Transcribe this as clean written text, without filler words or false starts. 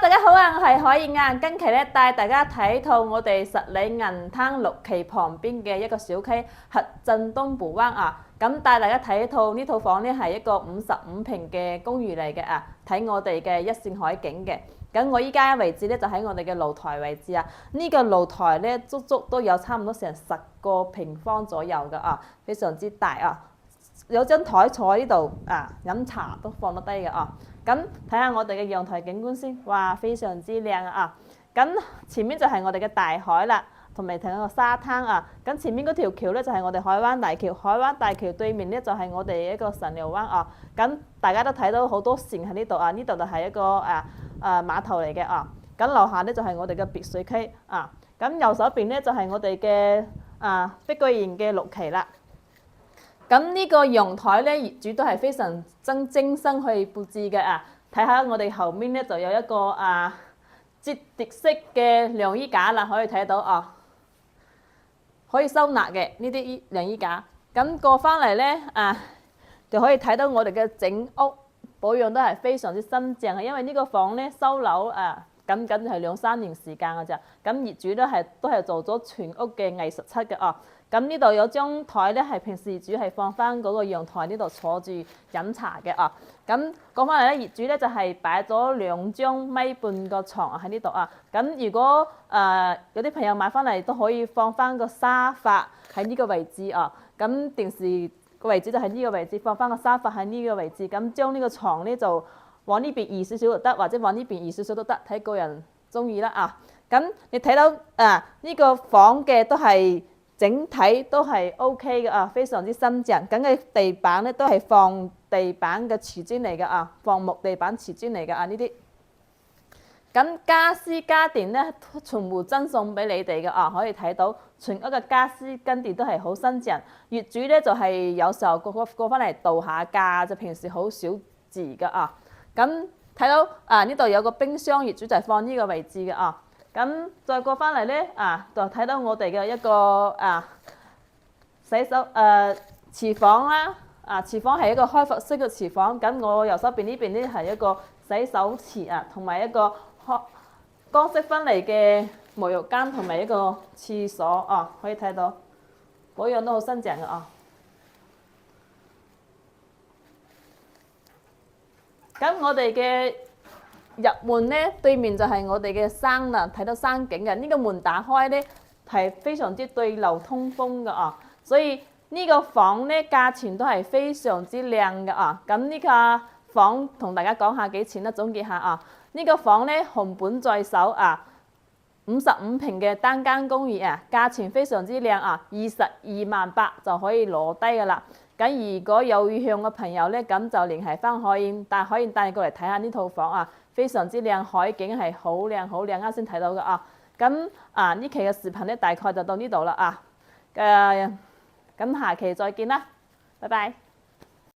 大家好啊，我係海燕啊。今期咧帶大家睇套我哋十里銀灘6期旁邊嘅一個小溪核鎮東部灣啊。咁帶大家睇呢套房咧係一個55平嘅公寓嚟嘅啊，睇我哋嘅一線海景嘅。咁我依家位置咧就喺我哋嘅露台位置啊。呢個露台咧足都有差唔多成10個平方左右嘅啊，非常之大啊。有張台坐喺呢度啊，飲茶都放得低嘅啊。咁睇下我哋嘅陽台景觀先，哇，非常之靚啊！咁前面就係我哋嘅大海啦，同埋同一個沙灘啊。咁前面嗰條橋咧就係我哋海灣大橋，海灣大橋對面咧就係我哋一個神寮灣啊。咁大家都睇到好多船喺呢度啊，呢度就係一個碼頭嚟嘅啊。咁樓下咧就係我哋嘅別墅區啊。咁右手邊咧就係我哋嘅碧桂園嘅6期啦。咁呢個陽台咧，業主都係非常精心去佈置嘅啊！睇下我哋後面咧就有一個摺疊式嘅晾衣架啦，可以睇到啊，可以收納嘅呢啲晾衣架。咁過翻嚟咧就可以睇到我哋嘅整屋保養都係非常之新淨嘅，因為呢個房咧收樓僅係2-3年時間嘅咋。咁業主都係做咗全屋嘅藝術漆嘅啊。咁呢度有張台咧，係平時業主係放翻嗰個陽台呢度坐住飲茶嘅啊。咁講翻嚟咧，業主咧就係擺咗2張米半個床喺呢度啊。咁如果有啲朋友買翻嚟都可以放翻個沙發喺呢個位置啊。咁電視個位置就喺呢個位置，放翻個沙發喺呢個位置。咁將呢個床咧就往呢邊移少少就得，或者往呢邊移少少都得，睇個人中意啦啊。咁你睇到呢個房嘅都係整體都係 OK 嘅啊，非常之新淨。咁嘅地板咧都係放地板嘅瓷磚嚟嘅啊，放木地板瓷磚嚟嘅啊呢啲。咁家私家電咧全部贈送俾你哋嘅啊，可以睇到全屋嘅家私跟電都係好新淨。業主咧就係有時候過翻嚟度下假，就平時好少住嘅啊。咁睇到呢度有個冰箱，業主就係放呢個位置嘅啊。咁再過翻嚟咧就睇到我哋嘅一個廚房啦。廚房係一個開放式嘅廚房。咁我右手邊呢邊咧係一個洗手池同埋一個乾式分離嘅沐浴間同埋一個廁所可以睇到保養都好新淨嘅啊。咁我哋嘅入門咧，對面就係我哋嘅山啦，睇到山景嘅。呢個門打開咧係非常之對流通風嘅啊，所以呢個房咧價錢都係非常之靚嘅啊。咁呢個房同大家講下幾錢啦，總結下啊。呢個房咧紅本在手55平嘅單間公寓價錢非常之靚啊，22萬8就可以攞低㗎啦。咁如果有意向嘅朋友咧，咁就聯繫翻海燕，海燕帶你過嚟睇下呢套房啊，非常之靚，海景係好靚好靚，啱先睇到嘅啊。咁呢期嘅視頻咧大概就到呢度啦啊。咁下期再見啦，拜拜。